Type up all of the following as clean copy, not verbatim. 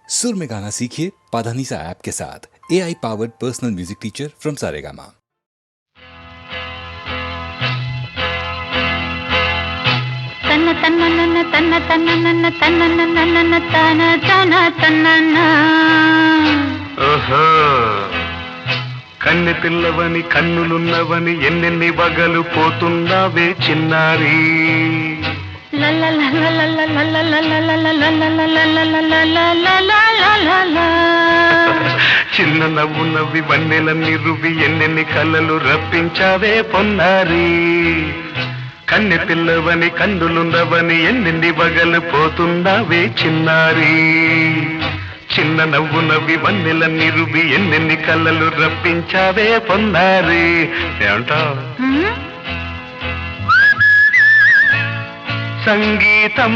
सुर में गाना सीखिए पाधानीसा ऐप के साथ। AI powered personal music teacher from Saregama. तन्न तन्न नन्न तन्न तन्न नन्न तन्न नन्न नन्न तन तन तन्न ఓహో కన్నె పిల్లవని కన్నులున్నవని ఎన్నెన్ని వగలు పోతున్నావే చిన్నారి చిన్న నవ్వు నవ్వి వన్నెలన్నీ రువి ఎన్నెన్ని కళ్ళలు రప్పించావే పొన్నారి కన్నె పిల్లవని కన్నులున్నవని ఎన్నెన్ని వగలు పోతున్నావే చిన్నారి చిన్న నవ్వు నవ్వి వన్నెలన్నీ రువి ఎన్నెన్ని కళ్ళలు రప్పించావే పొన్నారి ఏమంటావు సంగీతం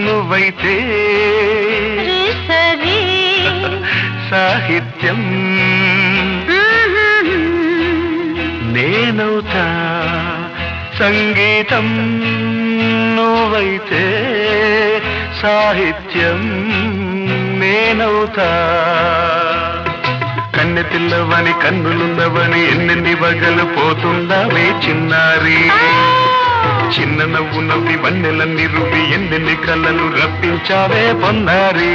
నువ్వైతే సాహిత్యం నేనవుతా సంగీతం నువ్వైతే సాహిత్యం నేనవుతా కన్నె పిల్లవని కన్నులున్నవని ఎన్నెన్ని వగలు పోతుందావే చిన్నారి చిన్న నవ్వు నవ్వి వన్నెలన్నీ రువి ఎన్నెన్ని కళ్ళలు రప్పించావే పొన్నారి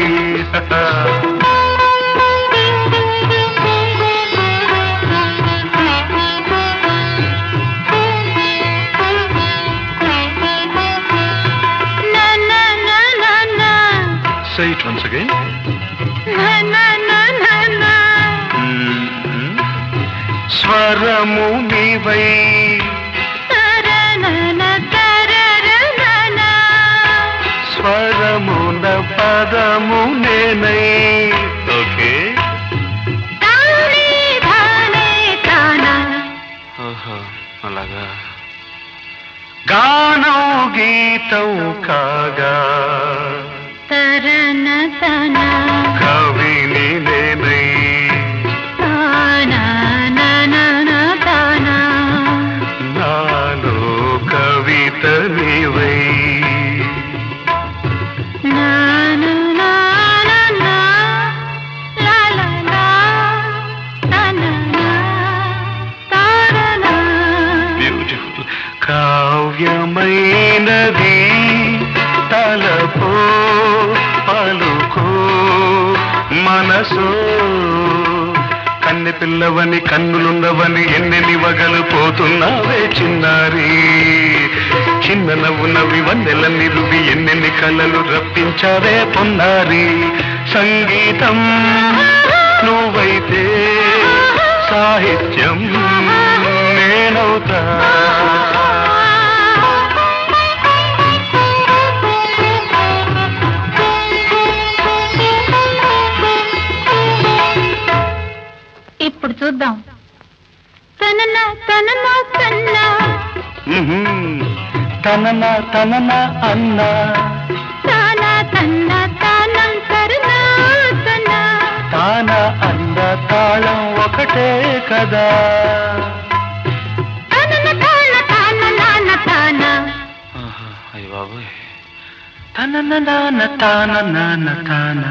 Say it once again. స్వరము నీవై స్వరమున పదము నేనై ఓకే అలాగా గానం గీతం కాగా కవిని నేనై నాలో కవిత నీవై బ్యూటిఫుల్ కావ్యమైనది తలపో పలుకో మనసో కన్నె పిల్లవని కన్నులున్నవని ఎన్నెన్ని వగలు పోతున్నావే చిన్నారి చిన్న నవ్వు నవ్వి వన్నెలన్నీ రువి ఎన్నెన్ని కళ్ళలు రప్పించావే పొన్నారి సంగీతం నువ్వైతే సాహిత్యం నేనవుతా ఇప్పుడు చూద్దాం తనన తనన తన్నా తనన తనన అన్న తాన తన్న తానం కరుణ తన తాన అన్న తాళం ఒకటే కదా తనన తాన తాన నాన తాన అయ్య బాబోయ్ తనన నాన తాన నాన తాన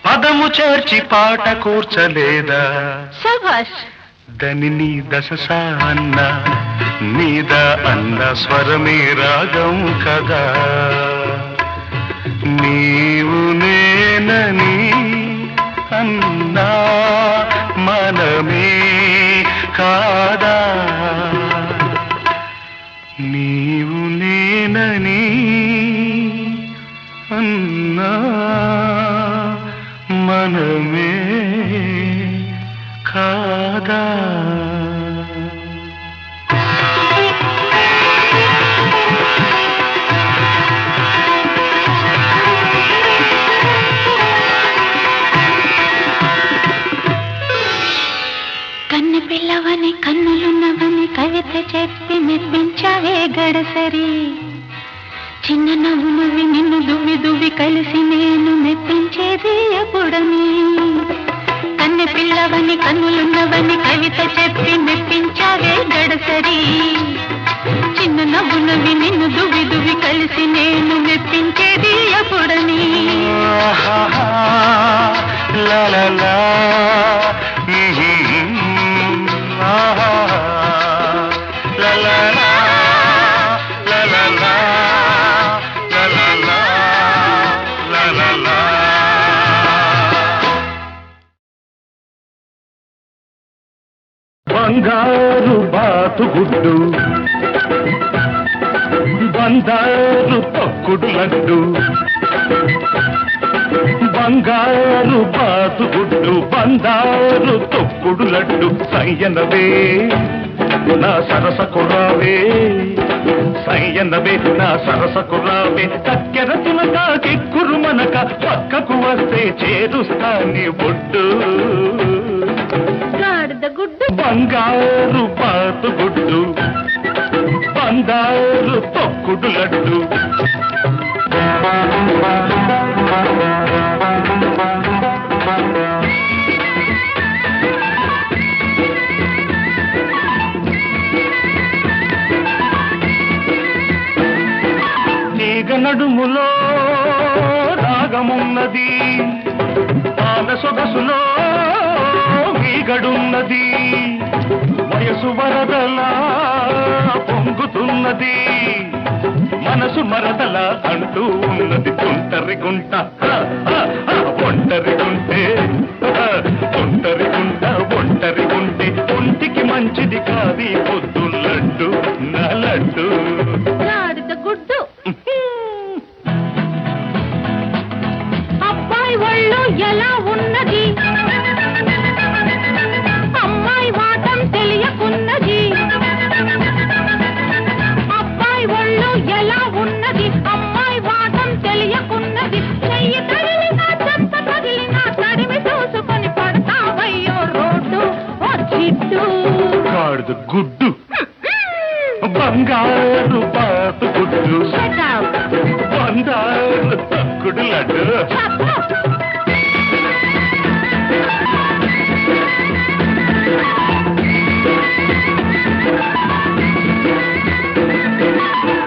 పదము చేర్చి పాట కూర్చలేదా శభాష్ దని దశ అన్న మీద అన్న స్వరమే రాగం కదా నీవు నేనని అన్నా మనమే కాదా నీవు నేనని అన్నా మనమే కాదా కన్నె పిల్లవని కన్నులున్నవని కవిత చెప్పి మెప్పించావే గడసరి చిన్న నవ్వు నవ్వి నిన్ను దువ్వి దువ్వి కలిసి నేను మెప్పించేది ఎప్పుడని కన్నె పిల్లవని కన్నులున్నవని కవిత చెప్పి మెప్పించావే గడసరి చిన్న నవ్వునవి నిన్ను దువి దువి కలిసి నేను మెప్పించేది ఎప్పుడని లా లా లా లా లా లా లా లా లా లా లా లా లా లా. బంగారు బాతుగుడ్డు బంగారు తొక్కుడు లడ్డు బంగారు బాతుగుడ్డు బంగారు తొక్కుడు లడ్డు సయ్యనవే నా సరసకు రావే సయ్యనవే నా సరసకు రావే చక్కెర తినక కిక్కురు మనక పక్కకు వస్తే చేరుస్తా నీ బొడ్డు గాడిద గుడ్డు బంగారు బాతుగుడ్డు బంగారు తొక్కుడు లడ్డు తీగ నడుములో రాగమున్నది పాల సొగసులో మీగడున్నది వయసు వరదలా పొంగుతున్నది మనసు మరదల అంటూ ఉన్నది తుంటరి గుంట ఒంటరి గుంటే ఒంటరి గుంట ఒంటరి గుంటే ఒంటికి మంచిది కాది పొద్దు లడ్డు నా లడ్డు గాడిద గుడ్డు అబ్బాయి ఒళ్ళు ఎలా ఉన్నది అమ్మాయి వాటం తెలియకున్నది అబ్బాయి ఒళ్ళు ఎలా ఉన్నది అమ్మాయి వాటం తెలియకున్నది చెయ్యి తగిలినా చెత్త తగిలినా తడిమి చూసుకొని పడతావయ్యో రోడ్డు ఓ చిట్టు గాడిద గుడ్డు బంగారు బాతు గుడ్డు బంగారు తక్కుడు లడ్డు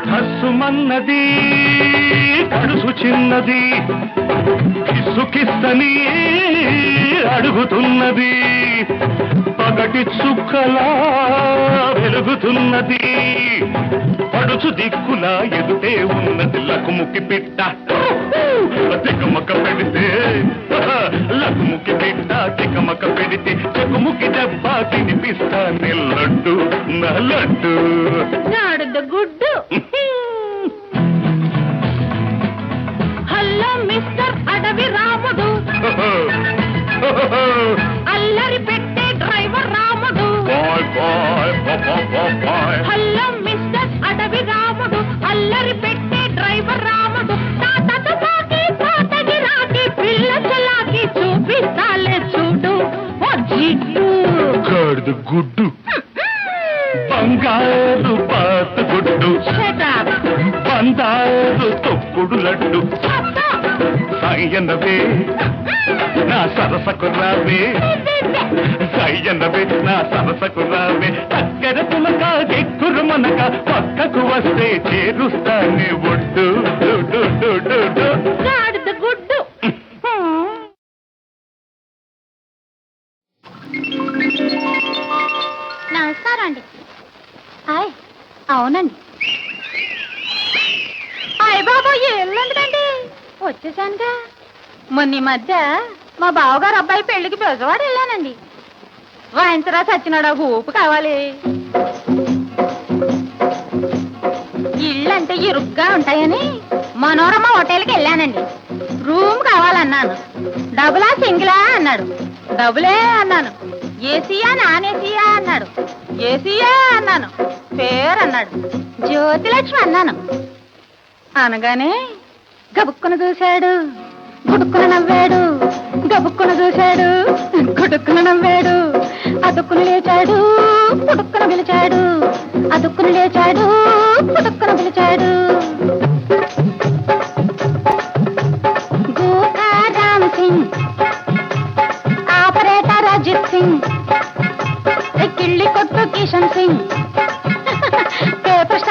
హస్సుమన్నది కడుసు చిన్నది కిస్సు కిస్తని అడుగుతున్నది పగటి చుక్కలా వెలుగుతున్నది పడుచు దిక్కులా ఎదుటే ఉన్నది లకుముకి పిట్ట తికమక పెడితే లకుముకి పిట్ట తికమక పెడితే చెకుముకి దెబ్బ తినిపిస్తా లడ్డు నా లడ్డు గాడిద గుడ్డు హలో మిస్టర్ అడవి రాముడు అల్లరి పెట్టే driver Ramudu bye bye bye hello mister Adavi Ramudu అల్లరి పెట్టే డ్రైవర్ రాముడు తాతకు పాకి తాతకి రాకి పిల్ల చలాకి చూపిస్తాలే చూడు ఓ జిడ్డు గాడిద గుడ్డు బంగారు బాతు గుడ్డు బంగారు తొక్కుడు లడ్డు సయ్యనవే నా సరసకు రావే సయ్యనవే నా సరసకు రావే చక్కెర పులక ఎక్కురు మనక పక్కకు వస్తే చేరుస్తా నీ ఒడ్డు గాడిద గుడ్డు నమస్కారం అండి హాయ్ అవునండి హాయ్ బాబు ఎల్లుండదండి వచ్చేసానుగా మొన్న ఈ మధ్య మా బావగారు అబ్బాయి పెళ్లికి బెజవాడ వెళ్ళానండి వాయించరా చచ్చినాడా ఊపు కావాలి ఇళ్ళంటే ఇరుగ్గా ఉంటాయని మనోరమ హోటల్కి వెళ్ళానండి రూమ్ కావాలన్నాను డబులా సింగిలా అన్నాడు డబులే అన్నాను ఏసీయా నాన్ ఏసీయా అన్నాడు ఏసీయా అన్నాను పేరు అన్నాడు జ్యోతిలక్ష్మి అన్నాను అనగానే గబుక్కున చూశాడు గుడుక్కున నవ్వాడు గబుక్కున చూశాడు గుడుక్కున నవ్వాడు అదుక్కున లేచాడు పుడుక్కున పిలిచాడు అదుక్కున లేచాడు పుడుక్కున పిలిచాడు గోకా రామ్ సింగ్ ఆపరేటర్ అజిత్ సింగ్ కిళ్ళి కొట్టు కిషన్ సింగ్ పేపర్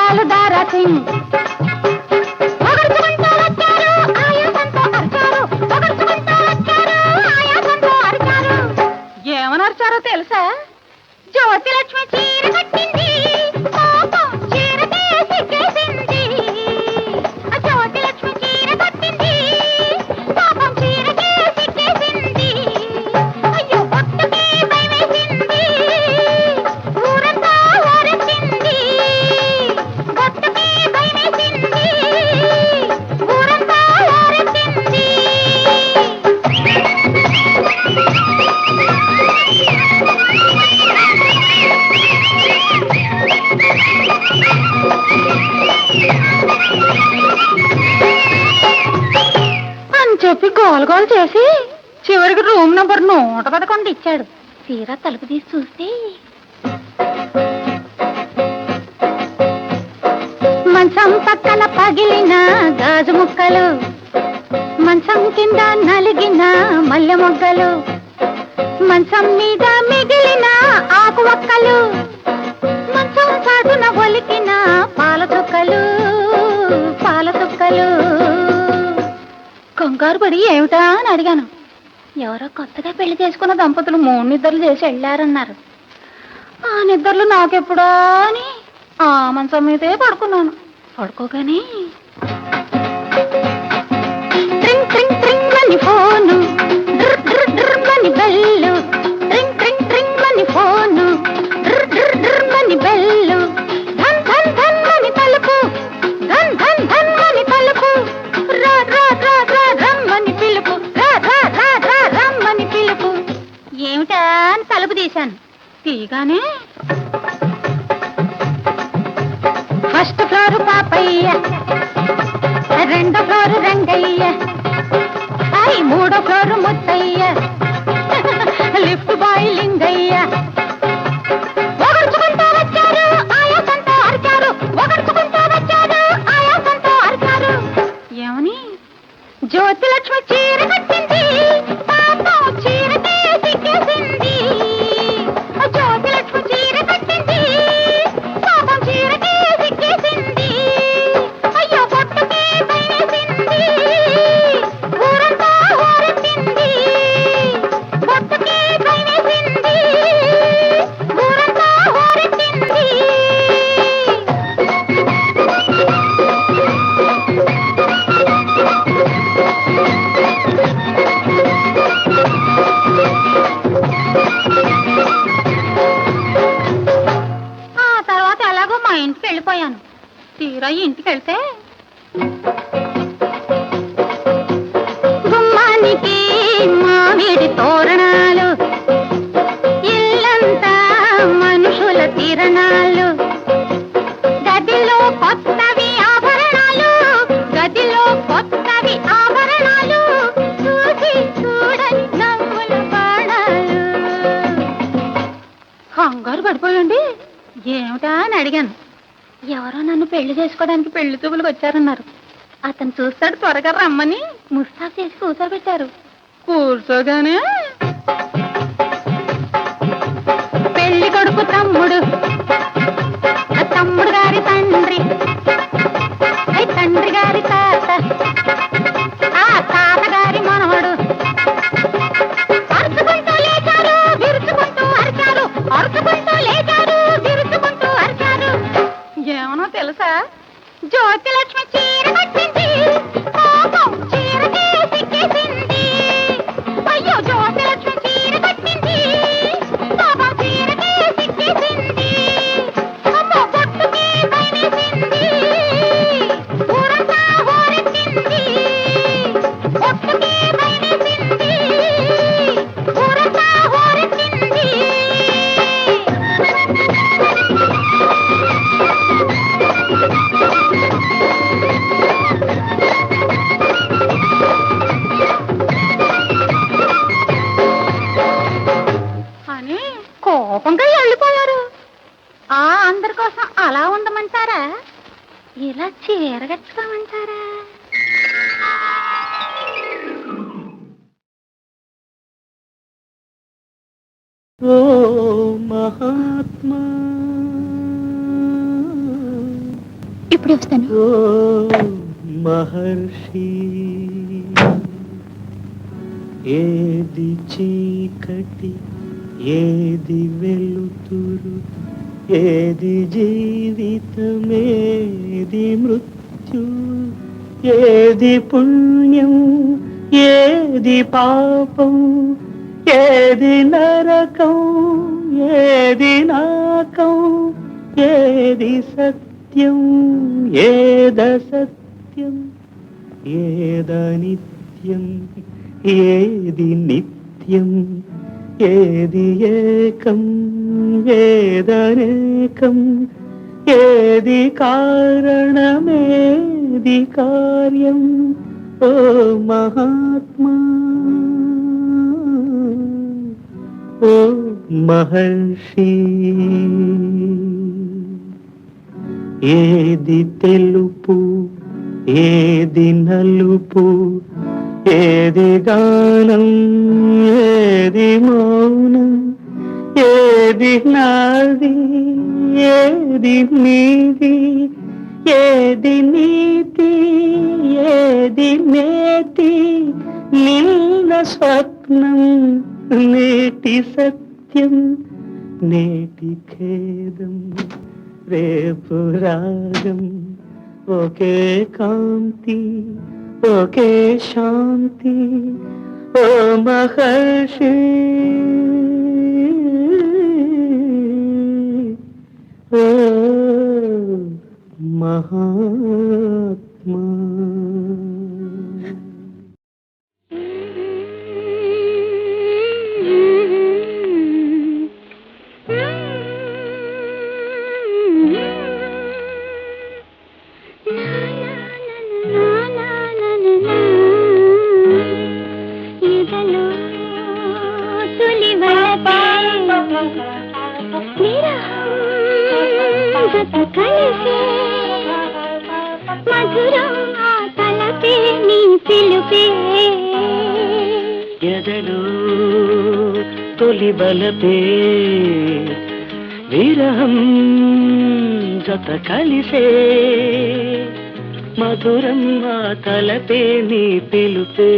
చెప్పి గోల గోల చేసి చివరికి రూమ్ నంబర్ 111 ఇచ్చాడు. తీరా తలుపు తీసి చూస్తే మంచం పక్కన పగిలిన గాజు ముక్కలు, మంచం కింద నలిగిన మల్లె మొగ్గలు, మంచం మీద మిగిలిన ఆకు ఒక్కలు, మంచం చాటున ఒలికిన పాల చుక్కలు, పాల చుక్కలు. కంగారు పడి ఏమిటా అని అడిగాను. ఎవరో కొత్తగా పెళ్లి చేసుకున్న దంపతులు 3 నిద్రలు చేసి వెళ్ళారన్నారు. ఆ నిద్రలు నాకెప్పుడా అని ఆ మంచం మీదే పడుకున్నాను. పడుకోగానే ట్రింగ్ ట్రింగ్ ట్రింగ్ అని ఫోను, డ్ర్ డ్ర్ డ్ర్ అని బెల్లు, ట్రింగ్ ట్రింగ్ ట్రింగ్ అని ఫోను, డ్ర్ డ్ర్ డ్ర్ అని బెల్లు, ధన్ ధన్ ధన్ అని తలుపు, ధన్ ధన్ ధన్ అని తలుపు, రా రా రా రా రమ్మని పిలుపు, రా రా రా రా రమ్మని పిలుపు. ఏమిటా అని తలుపు తీశాను. తీగానే ఫస్ట్ ఫ్లోర్ పాపయ్య, 2వ ఫ్లోర్ రంగయ్య, 3వ floor Muttayya, lift boy Lingayya. ఒగర్చుకుంటూ వచ్చారు ఆయాసంతో అరిచారు, ఒగర్చుకుంటూ వచ్చారు ఆయాసంతో అరిచారు. ఏమని? జ్యోతిలక్ష్మి చీర కట్టింది, పాపం చీరకే సిగ్గేసింది. జ్యోతిలక్ష్మి చీర కట్టింది, పాపం చీరకే సిగ్గేసింది. అయ్యో పొట్టుకే భయమేసింది, ఊరంతా ఊరెత్తింది. పొట్టుకే భయమేసింది, ఊరంతా ఊరెత్తింది. ఆ తర్వాత ఎలాగో మా ఇంటికి వెళ్ళిపోయాను. తీరా ఇంటికి వెళ్తే గుమ్మానికి మామిడి తోరణాలు, ఇల్లంతా మనుషుల తిరణాలు, గదిలో కొత్తవి ఆభరణాలు, గదిలో కొత్తవి ఆభరణాలు, చూసి చూడని నవ్వుల బాణాలు. కంగారు పడిపోయండి. ఏమిటా అని అడిగాను. ఎవరో నన్ను పెళ్లి చేసుకోవడానికి పెళ్లి చూపులకు వచ్చారన్నారు. అతను చూస్తాడు త్వరగా రమ్మని ముస్తాబు చేసి కూర్చోబెట్టారు. కూర్చోగానే పెళ్లి కొడుకు తమ్ముడు, ఆ తమ్ముడు గారి తండ్రి, తండ్రి గారి తాత, ఆ తాత గారి మనవడు అరుచుకుంటూ లేచారు, విరుచుకుంటూ అరిచారు, అరుచుకుంటూ లేచారు, విరుచుకుంటూ అరిచారు. ఏమనో తెలుసా? జ్యోతిలక్ష్మి చీర కట్టింది, పాపం చీరకే సిగ్గేసింది. అయ్యో జ్యోతిలక్ష్మి చీర కట్టింది, పాపం చీరకే సిగ్గేసింది. అమ్మో పొట్టుకే భయమేసింది, ఊరంతా ఊరెత్తింది. పొట్టుకే భయమేసింది, ఊరంతా ఊరెత్తింది. అని కోపంగా వెళ్ళిపోయారు. ఆ అందరి కోసం అలా ఉండమంటారా, ఇలా చీరగట్టుకోమంటారా? ఓ మహాత్మా, ఇప్పుడు వస్తాను. ఓ మహర్షి, ఏది చీకటి, ఏది వెలుతురు, ఏది జీవితమేది మృత్యు, ఏది పుణ్యం ఏది పాపం, ఏది నరకం ఏది నాకం, ఏది సత్యం ఏదసత్యం, ఏదనిత్యం ఏది నిత్యం, ఏది ఏకం ఏదనేకం, ఏది కారణమేది కార్యం, ఓ మహాత్మా ఓ మహర్షి ఏది తెలుపు ఏది నలుపు ఏది గానం ఏది మౌనం ఏది నాది ఏది నీది ఏది నీతి ఏది నేతి నిన్న స్వప్నం నేటి సత్యం నేటి ఖేదం రేపు రాగం ఒకే కాంతి ఒకే శాంతి ఓ మహర్షి ఓ మహాత్మా ఎదలో తొలి బలపే విరహం జత కలిసే మధురం ఆ తలపే నీ పిలుపే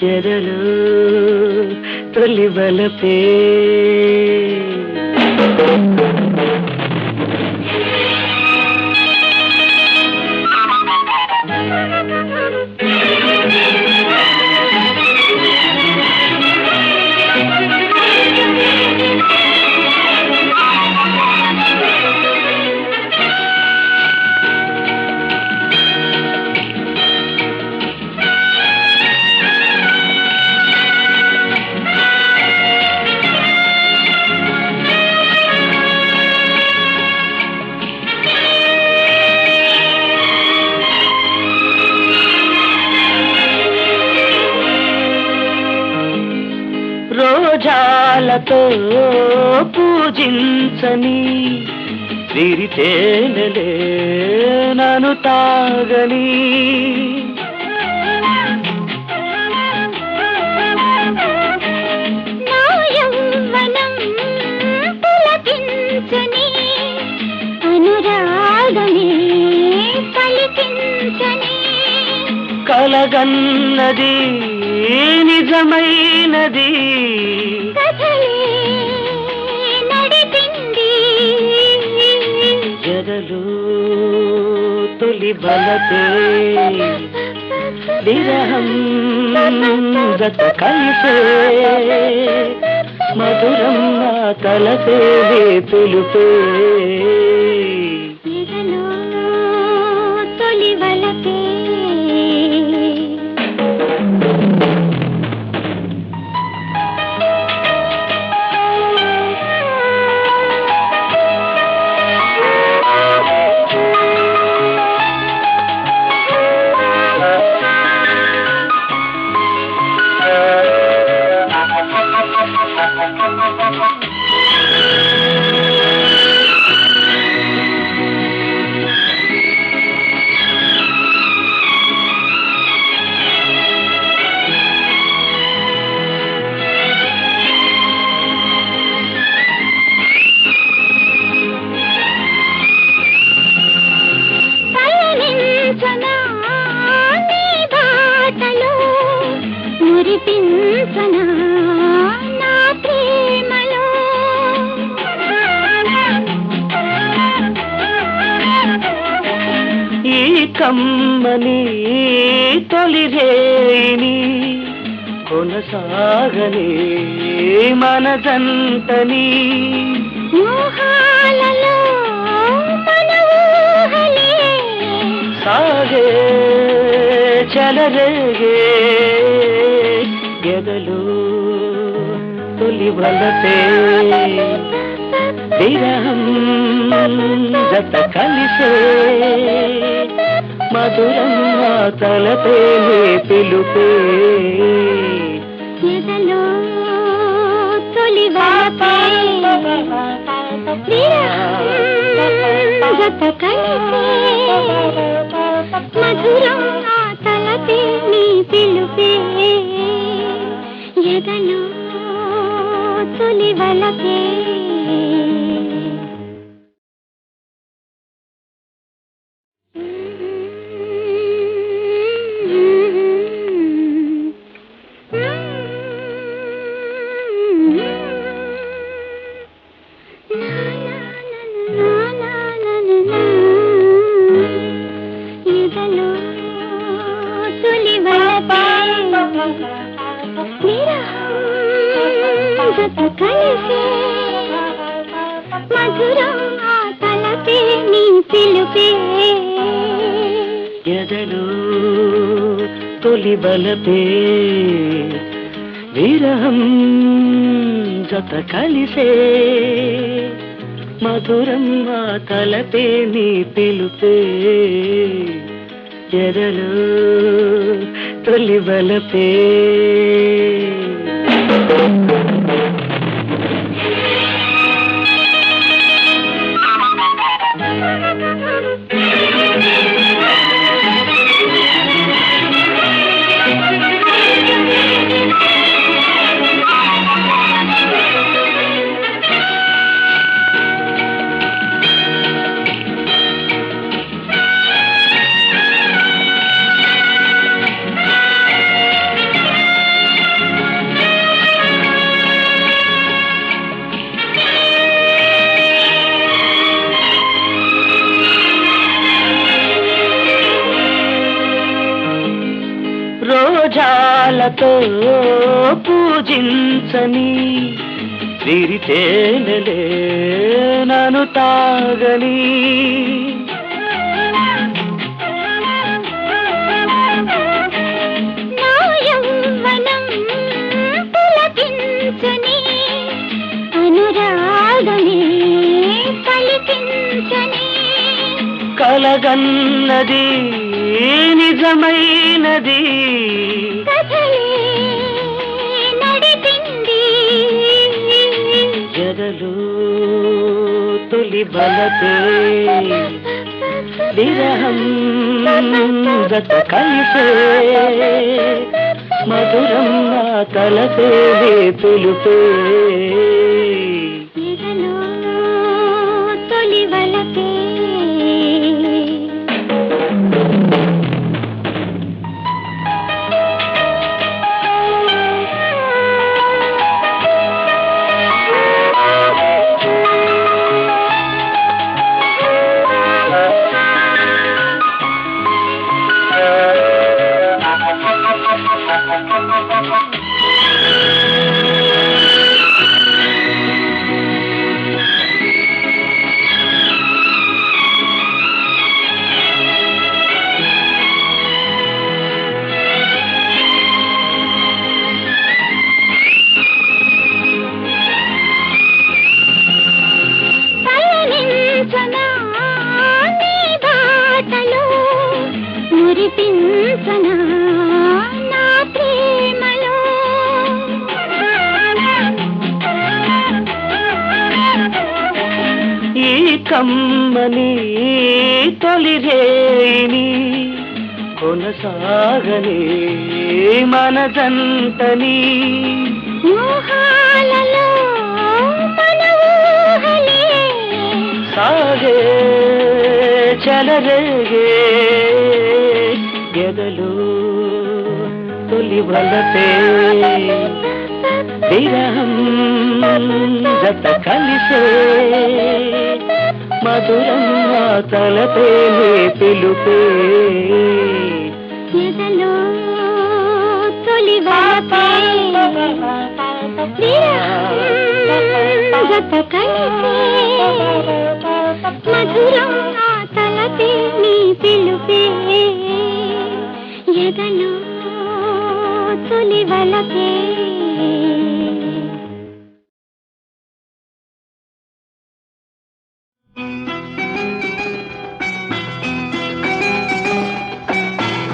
ఎదలో తొలి బలపే రోజాలతో పూజించని విరితేనలే నన్ను తాగని నా యౌవనం పులకించని అనురాగమే పలికించని కలగన్నది నిజమైనది జగలు తొలి బలపే విరహం గత కలిసే మధురం నా తలపే పిలుపే తొలి బలపే కమ్మని తొలిరేని కొనసాగని మనదంతని మోహాలలో మన ఊహలే సాగే చలరేగే ఎదలు తొలి బలపే విరహం జత కలిసే మధురం తలపే నీ పిలుపే ఎదలో తొలి వలపే జత కలిసే మధురం ఆ తలపే నీ పిలుపే ఎదలో తొలి వలపే మధురం ఆ తలపే నీ పిలుపే ఎదలో తొలి బలపే విరహం జత కలిసే మధురం ఆ తలపే నీ పిలుపే ఎదలో తొలి బలపే రోజాలతో పూజించని విరితేనలే నన్ను తాగని నా యౌవనం పులకించని అనురాగమే పలికించని కలగన్నది నిజమైనది కథలే నడిపింది ఎదలో తొలి బలపే విరహం జత కలిసే మధురం నా తలపే పిలుపే ఎదలో తొలి వలపే మురిపించనా నా ప్రేమలో ఈ కమ్మని తొలి రేణి కొనసాగని మన జంటని మోహాలలో మన ఊహలే సాగే చలరేగే ఎదలో తొలి వలపే విరహం జత కలిసే మధురం ఆ తలపే పిలుపే ఎదలో తొలి వలపే జత కలిసే మధురం ఆ తలపే నీ పిలుపే ఎదలో తొలి వలపే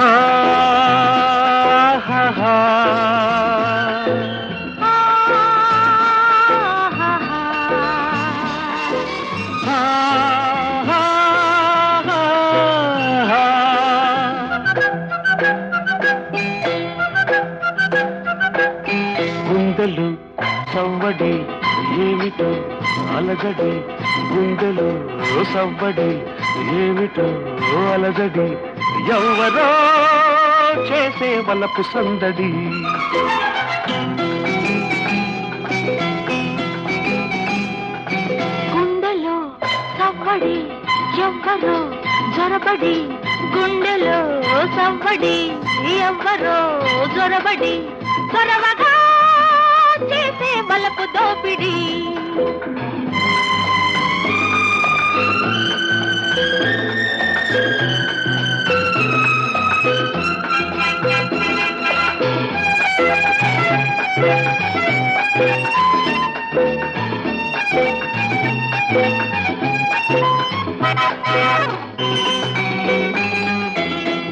ఆ సవ్వడి ఏమిటో అలజడి గుండెలో సవ్వడి ఏమిటో అలజడి ఎవరో చేసే వలపు సందడి గుండెలో సవ్వడి ఎవ్వరో జొరబడి గుండెలో సవ్వడి ఎవ్వరో జొరబడి చొరవగా చేసే బలపు దోపిడి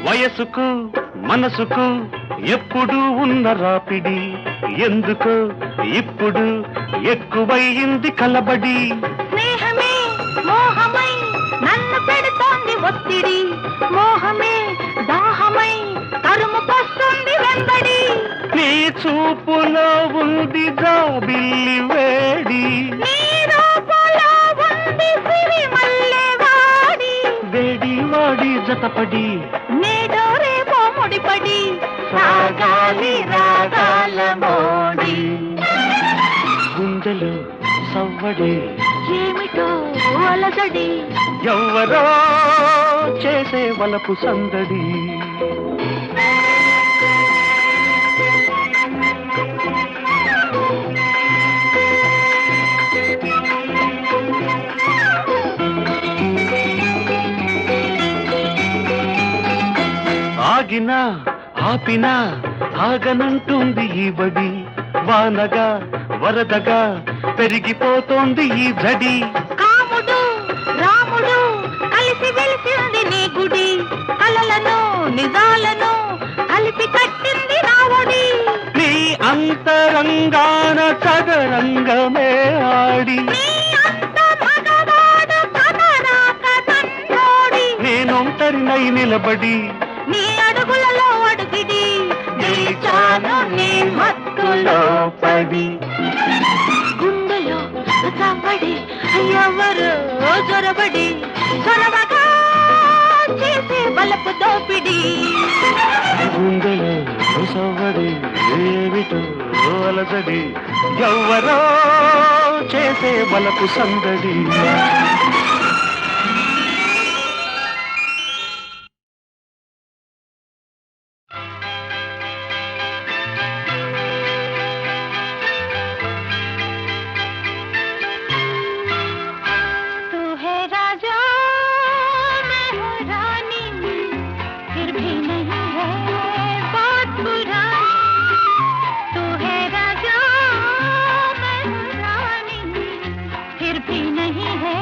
వయసుకు మనసుకు ఎప్పుడు ఉన్న రాపిడి ఎందుకు ఇప్పుడు ఎక్కువయింది కలబడి స్నేహమే మోహమై నన్ను పెడుతోంది ఒత్తిడి మోహమే దాహమై తరుముకొస్తుంది వెంబడి నీ చూపులో ఉంది జాబిల్లి వేడి నీ రూపులో ఉంది సిరిమల్లె వాడి వేడి వాడి జతపడి నేడో రేపో ముడిపడి సాగాలి రాగాల మోడి గుండెలు సవ్వడి ఏమిటో అలజడి ఎవ్వరో చేసే వలపు సందడి ఆగినా ఆపినా ఆగనంటుంది ఈ బడి వానగా వరదగా పెరిగిపోతోంది ఈ జడి కాముడు రాముడు కలిసి వెలిసింది నీ గుడి కలలను నిజాలను కలిపి కట్టింది రావుడి నీ అంతరంగాన చదరంగమే ఆడి నీ అంత మగవాడు కథరాక నన్నోడి నేనొంటరినై నిలబడి నీ అడుగులలో అడుగిడి నిలిచాను నీ మత్తులో పడి గుండెలో సవ్వడి ఎవరు జొరబడి చొరవగా చేసే బలపు దోపిడి గుండెలు సవ్వడి ఏమిటో అలజడి ఎవ్వరో చేసే వలపు సందడి तू है राजा मैं हूँ रानी फिर भी नहीं है बात पुरानी तू है राजा मैं हूँ रानी फिर भी नहीं है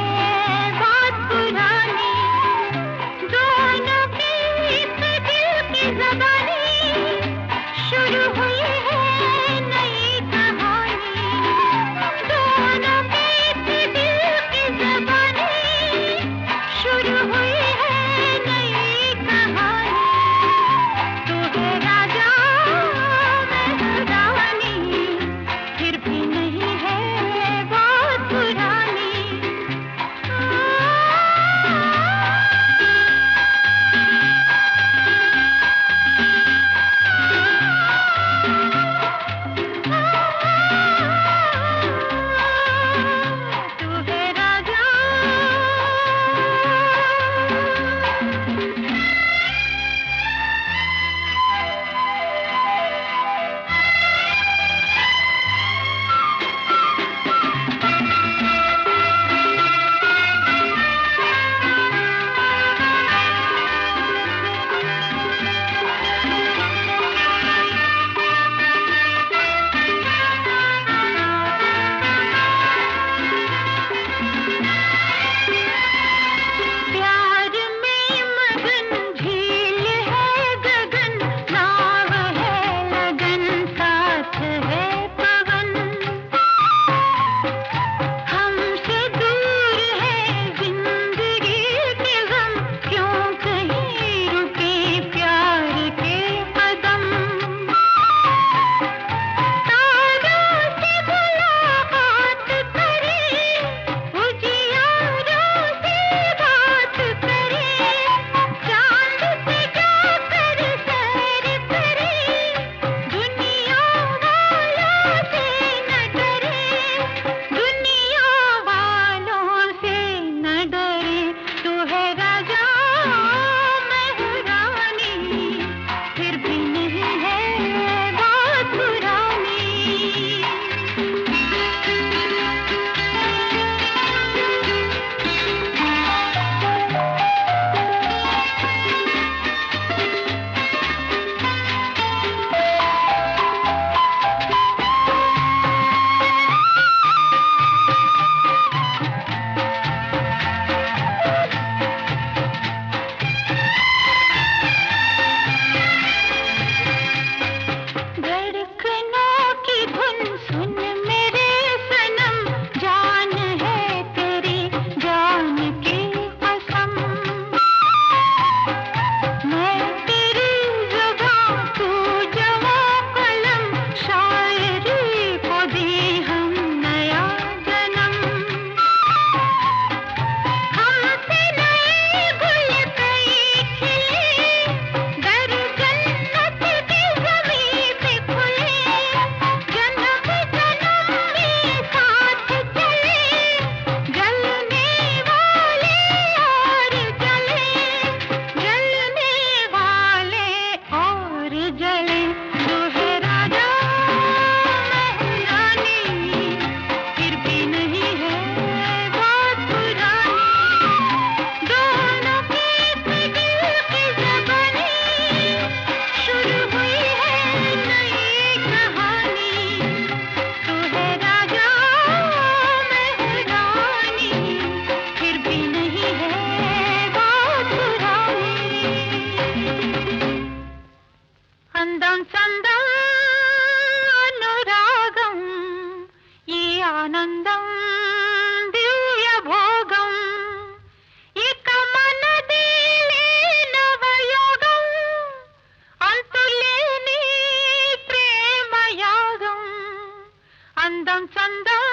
అందం చందం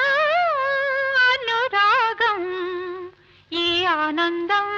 అనురాగం ఈ ఆనందం